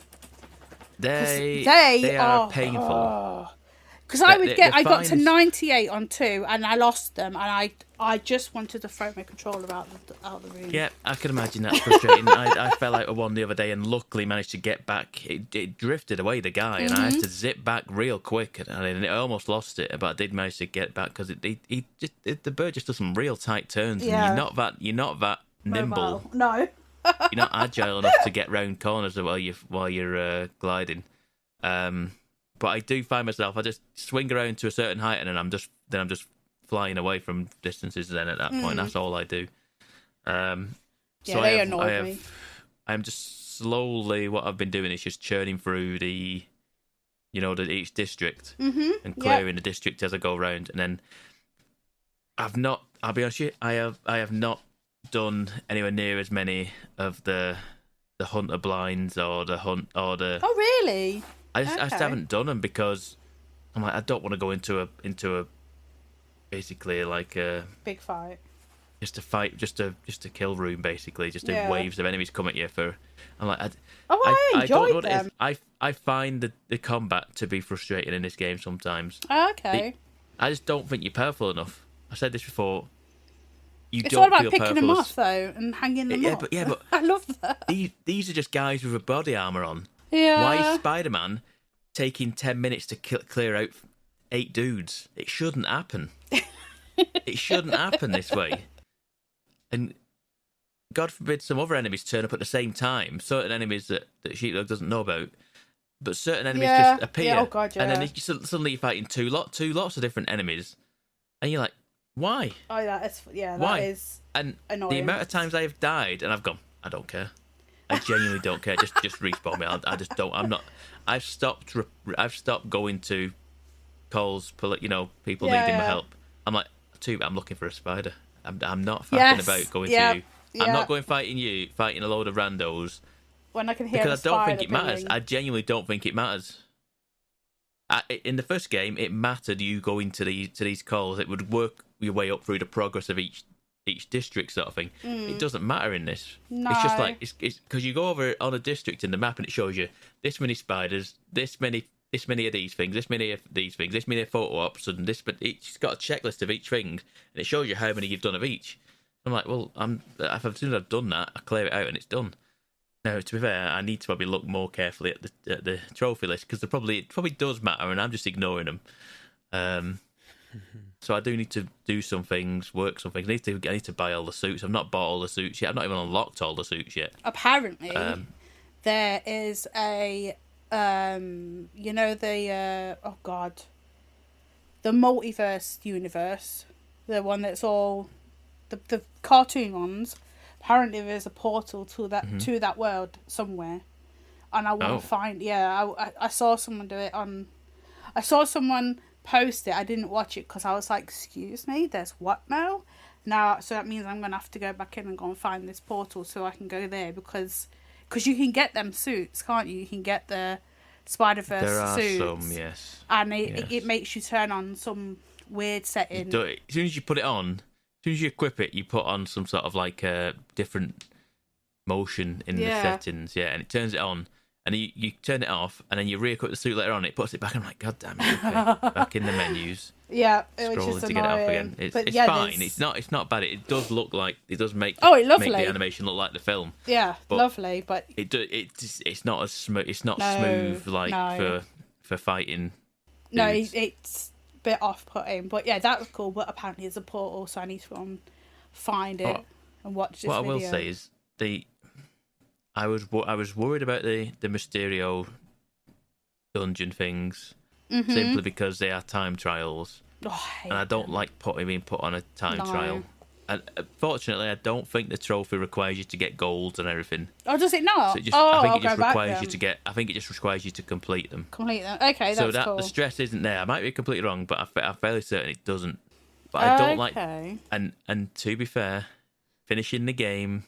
They are painful. Because I The got to finest- 98 on 2 and I lost them, and I just wanted to throw my controller out the room. Yeah, I can imagine that's frustrating. I fell out of one the other day and luckily managed to get back. It drifted away, the guy, and I had to zip back real quick, and I almost lost it, but I did manage to get back because the bird just does some real tight turns, Yeah. and you're not that nimble. Mobile. No. You're not agile enough to get round corners while you're gliding. But I do find myself, I just swing around to a certain height, and then I'm just flying away from distances. Then at that point, that's all I do. They annoyed me. I'm just slowly. What I've been doing is just churning through each district and clearing the district as I go around, and then I've not. I'll be honest with you, I have not done anywhere near as many of the hunter blinds or the hunt or the. Oh really? I just haven't done them because I'm like I don't want to go into a basically like a big fight. Just a fight, just a kill room basically, just Yeah. waves of enemies come at you for. I'm like I I don't know enjoyed what it is. them. I find the combat to be frustrating in this game sometimes. Okay. I just don't think you're powerful enough. I said this before. You It's don't all about feel picking powerful them as- off though and hanging them Yeah, up. but I love that. these are just guys with a body armor on. Yeah. Why is Spider-Man taking 10 minutes to clear out 8 dudes? It shouldn't happen. It shouldn't happen this way. And God forbid some other enemies turn up at the same time. Certain enemies that Sheepdog doesn't know about but certain enemies Yeah. just appear. Yeah, oh God, And then yeah. suddenly you're fighting two lots of different enemies. And you're like, why? Oh, that Why? is And annoying. the amount of times I have died and I've gone, I don't care. I genuinely don't care. Just respawn me. I just don't. I'm not. I've stopped going to calls. People needing my help. I'm like, I'm looking for a spider. I'm not faffing about going to you. I'm not going fighting a load of randos. When I can hear because I don't think it matters. billing. I genuinely don't think it matters. In the first game, it mattered you going to these calls. It would work your way up through the progress of each district sort of thing. It doesn't matter in this. No. It's just like it's because you go over on a district in the map and it shows you this many spiders, this many of these things, this many of these things, this many photo ops, and this. But it's got a checklist of each thing, and it shows you how many you've done of each. I'm like, well, as soon as I've done that, I clear it out and it's done. Now, to be fair, I need to probably look more carefully at the trophy list because it probably does matter, and I'm just ignoring them. So I do need to do some things, work some things. I need to buy all the suits. I've not bought all the suits yet. I've not even unlocked all the suits yet. Apparently, there is a the multiverse universe, the one that's all the cartoon ones. Apparently, there's a portal to that world somewhere, and I want to find. Yeah, I saw someone do it on. I saw someone post it. I didn't watch it because I was like, "Excuse me, there's what now?" So that means I'm gonna have to go back in and go and find this portal so I can go there because you can get them suits, can't you? You can get the Spider-Verse there are suits. some, yes, and it makes you turn on some weird setting. As soon as you put it on. As soon as you equip it, you put on some sort of like different motion in the settings, and it turns it on, and you turn it off, and then you re-equip the suit later on. It puts it back. I'm like, God damn it! Okay. Back in the menus. Yeah, scrolling to get it off again. It's fine. It's not bad. It does look like it does make lovely. Make the animation look like the film. Yeah, but lovely. But it's not as smooth. It's not smooth for fighting. No, it's bit off-putting, but yeah, that was cool. But apparently, it's a portal, so I need to find it and watch this What video. I will say is I was worried about the Mysterio dungeon things simply because they are time trials, and I don't like being put on a time trial. And fortunately, I don't think the trophy requires you to get golds and everything. Oh, does it not? So I think it just requires you to get. I think it just requires you to complete them. Complete them. Okay, that's cool. The stress isn't there. I might be completely wrong, but I'm fairly certain it doesn't. But I don't like. And to be fair, finishing the game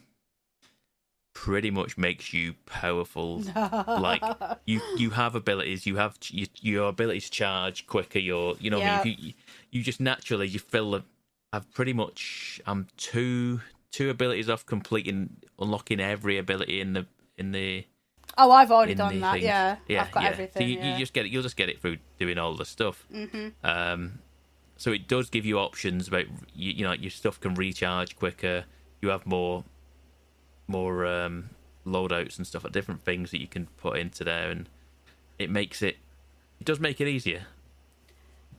pretty much makes you powerful. Like you have abilities. You have your abilities charge quicker. You just naturally you fill the. I've pretty much two abilities off unlocking every ability in the. Oh, I've already done that. Things. Yeah, I've got everything. So you'll just get it through doing all the stuff. So it does give you options about your stuff can recharge quicker. You have more loadouts and stuff, like different things that you can put into there, and it does make it easier.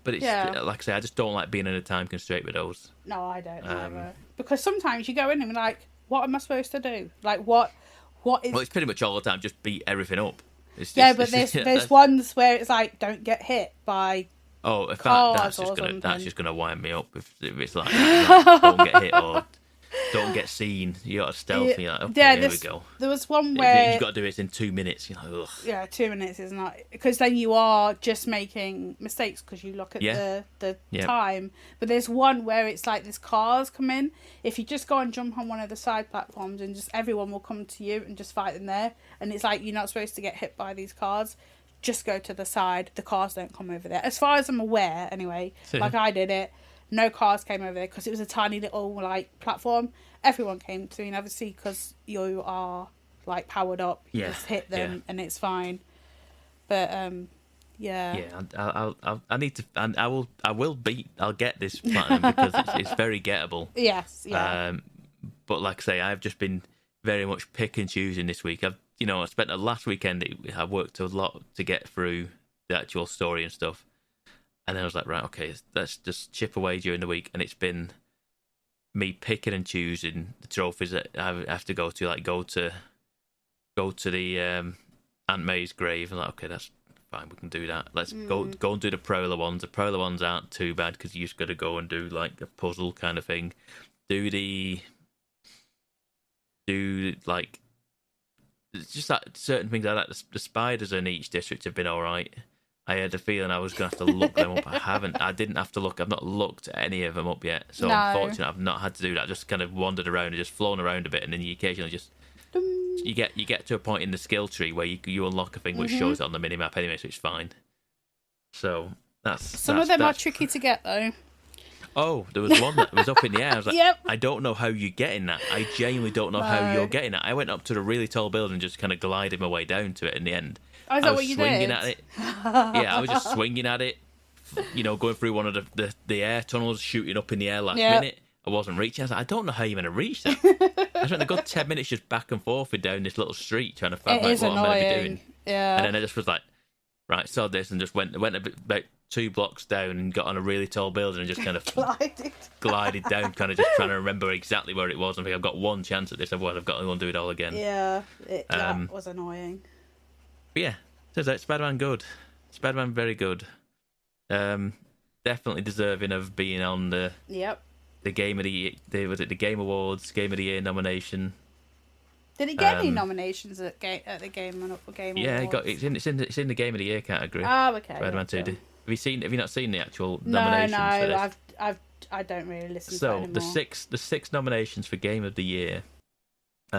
But it's like I say, I just don't like being in a time constraint with those. No, I don't either. Because sometimes you go in and you're like, what am I supposed to do? Like, what is... Well, it's pretty much all the time, just beat everything up. But there's ones where it's like, don't get hit by that's just gonna wind me up if it's like, don't get hit or don't get seen. You got to stealth. You're like, okay, here we go. There was one where you've got to do it in 2 minutes. Ugh. Yeah, 2 minutes is not, because then you are just making mistakes because you look at the time. But there's one where it's like there's cars come in. If you just go and jump on one of the side platforms and just everyone will come to you and just fight them there. And it's like you're not supposed to get hit by these cars. Just go to the side. The cars don't come over there. As far as I'm aware, anyway. Like I did it. No cars came over there because it was a tiny little like platform. Everyone came to, and obviously because you are like powered up, you just hit them and it's fine. But I need to, and I will beat. I'll get this platinum because it's very gettable. Yes, yeah. But like I say, I've just been very much pick and choosing this week. I spent the last weekend. I worked a lot to get through the actual story and stuff. And then I was like, right, okay, let's just chip away during the week. And it's been me picking and choosing the trophies that I have to go to, like go to the Aunt May's grave. I'm like, okay, that's fine. We can do that. Let's go and do the Prowler ones. The Prowler ones aren't too bad because you just got to go and do like a puzzle kind of thing. It's just that certain things like that. The spiders in each district have been all right. I had a feeling I was going to have to look them up. I didn't have to look. I've not looked at any of them up yet. So unfortunately, I've not had to do that. I just kind of wandered around and just flown around a bit, and then you occasionally just you get to a point in the skill tree where you unlock a thing which shows it on the minimap anyway, so it's fine. So some of them are tricky to get though. Oh, there was one that was up in the air. I was like, Yep. I don't know how you're getting that. I genuinely don't know how you're getting that. I went up to the really tall building and just kind of glided my way down to it in the end. Oh, is that what you swinging did? at it. Yeah, I was just swinging at it. Going through one of the air tunnels, shooting up in the air last minute. I wasn't reaching. I was like, I don't know how you're going to reach that. I spent a good 10 minutes just back and forth down this little street trying to find out what I'm going to be doing. Yeah. And then I just was like, right, saw this and just went a bit about 2 blocks down and got on a really tall building and just kind of glided down, kind of just trying to remember exactly where it was. I think I've got one chance at this, otherwise I've got to go and do it all again. Yeah, that was annoying. But yeah, turns out Spider-Man good. Spider-Man very good. Definitely deserving of being on the Game of the Game Awards, Game of the Year nomination. Did it get any nominations at the Game Awards? Yeah, it's in the Game of the Year category. Oh, okay. Spider-Man 2. Have you not seen the actual No, nominations? No, I don't really listen to it So anymore. the six nominations for Game of the Year: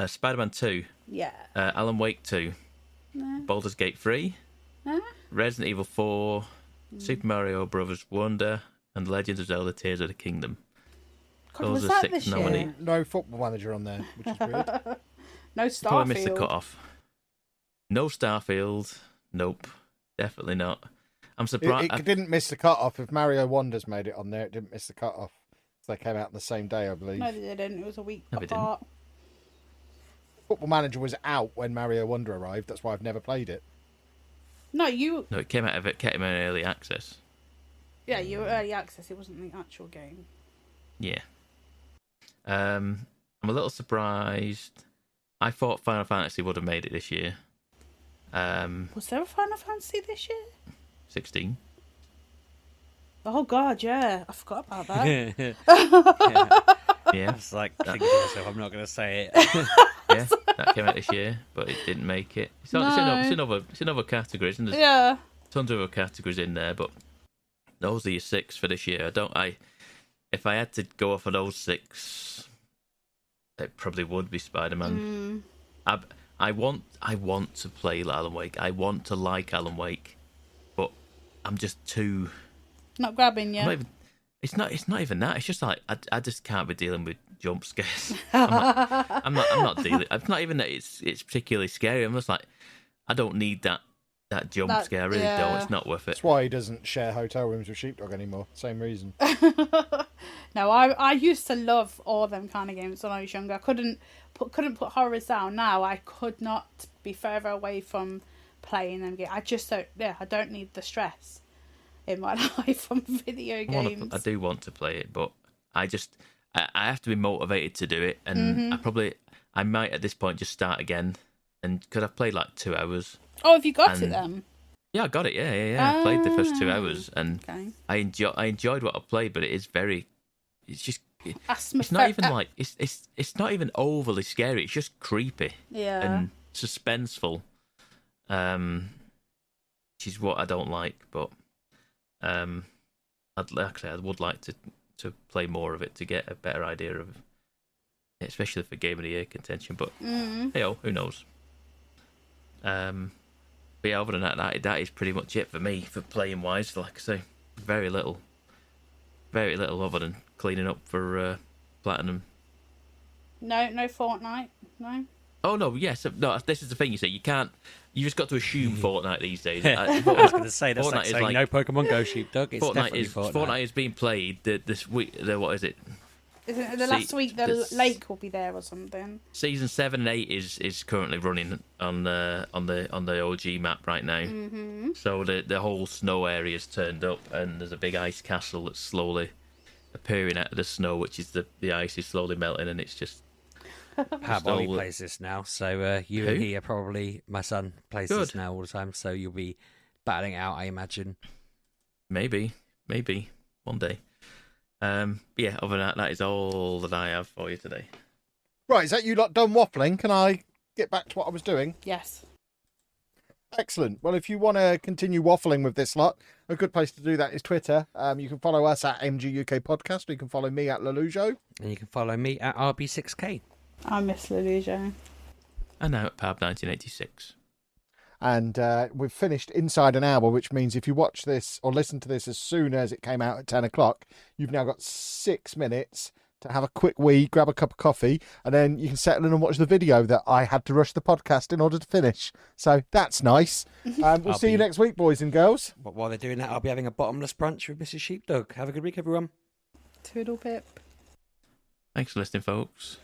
Spider-Man 2, Alan Wake 2, Baldur's Gate 3, Resident Evil 4, Super Mario Bros. Wonder, and Legend of Zelda: Tears of the Kingdom. God, Those was are that 6 this year? nominees. No Football Manager on there, which is weird. No Probably missed the Starfield. cutoff. No Starfield. Nope, definitely not. I'm surprised. It didn't miss the cut-off. If Mario Wonders made it on there, it didn't miss the cut-off. So they came out on the same day, I believe. No, they didn't. It was a week No, they apart. Football Manager was out when Mario Wonder arrived. That's why I've never played it. No, it came out in early access. Yeah, you were early access. It wasn't the actual game. Yeah. I'm a little surprised. I thought Final Fantasy would have made it this year. Was there a Final Fantasy this year? 16. Oh God, yeah, I forgot about that. Yeah. It's like thinking to myself, I'm not going to say it. Yeah, that came out this year, but it didn't make it. It's in other categories, and there's Yeah. tons of other categories in there, but those are your 6 for this year. If I had to go off of those 6, it probably would be Spider-Man. I want to play Alan Wake. I want to like Alan Wake, but I'm just too. Not grabbing you. It's not even that. It's just like I just can't be dealing with jump scares. I'm not dealing. It's not even that it's particularly scary. I'm just like, I don't need that jump scare. I really don't. It's not worth it. That's why he doesn't share hotel rooms with Sheepdog anymore. Same reason. No, I used to love all them kind of games when I was younger. I couldn't put horrors down. Now I could not be further away from playing them games. I just don't. Yeah, I don't need the stress in my life from video games. I do want to play it, but I have to be motivated to do it, and I might at this point just start again, and because I've played like 2 hours. Oh, have you got it then? Yeah, I got it. Yeah. I played the first 2 hours, and I enjoyed what I played, but it's just. It's not even like it's not even overly scary. It's just creepy and suspenseful, which is what I don't like. But I would like to play more of it to get a better idea of it, especially for Game of the Year contention. But hey, who knows? But yeah, other than that is pretty much it for me for playing wise. Like I say, very little other than cleaning up for Platinum. No Fortnite. No. Oh no, yes, no. This is the thing. You say you can't. You just got to assume Fortnite these days. I was going to say that's Fortnite like is saying like- no Pokemon Go, Sheepdog. It's definitely Fortnite is being played this week. What is it? Isn't it the last week the lake will be there or something? Season 7 and 8 is currently running on the OG map right now. Mm-hmm. So the whole snow area's turned up, and there's a big ice castle that's slowly appearing out of the snow, which is the ice is slowly melting, and it's just Pab Ollie plays this now, so you and he are probably... My son plays this now all the time, so you'll be battling it out, I imagine. Maybe. One day. Yeah, other than that, that is all that I have for you today. Right, is that you lot done waffling? Can I get back to what I was doing? Yes. Excellent. Well, if you want to continue waffling with this lot, a good place to do that is Twitter. You can follow us at Mgukpodcast, or you can follow me at Lelujo. And you can follow me at RB6K. I miss Lelujo. And now at Pab 1986. And we've finished inside an hour, which means if you watch this or listen to this as soon as it came out at 10 o'clock, you've now got 6 minutes to have a quick wee, grab a cup of coffee, and then you can settle in and watch the video that I had to rush the podcast in order to finish. So that's nice. We'll see you next week, boys and girls. But while they're doing that, I'll be having a bottomless brunch with Mrs. Sheepdog. Have a good week, everyone. Toodle pip. Thanks for listening, folks.